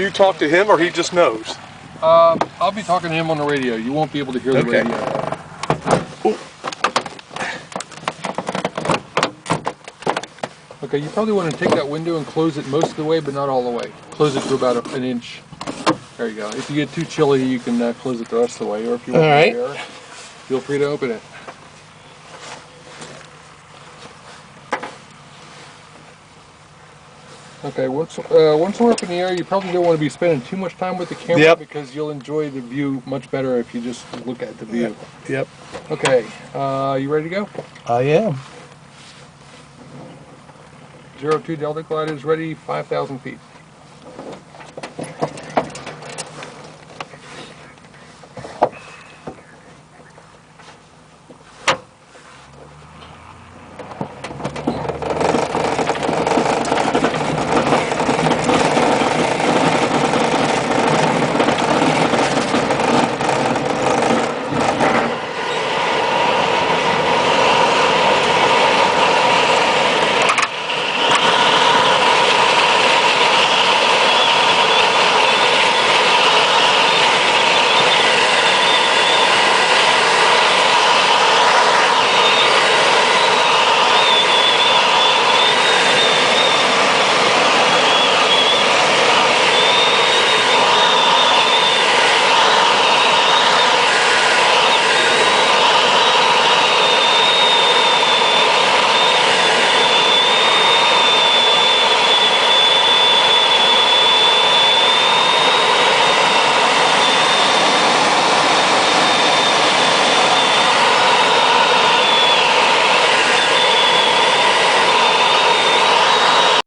you talk to him or he just knows? I'll be talking to him on the radio. You won't be able to hear the radio. Ooh. Okay, you probably want to take that window and close it most of the way, but not all the way. Close it to about an inch. There you go. If you get too chilly, you can close it the rest of the way, or if you want air, feel free to open it. Okay, once we're up in the air, you probably don't want to be spending too much time with the camera because you'll enjoy the view much better if you just look at the view. Yep. Okay, you ready to go? I am. 02 Delta Glide is ready, 5,000 feet.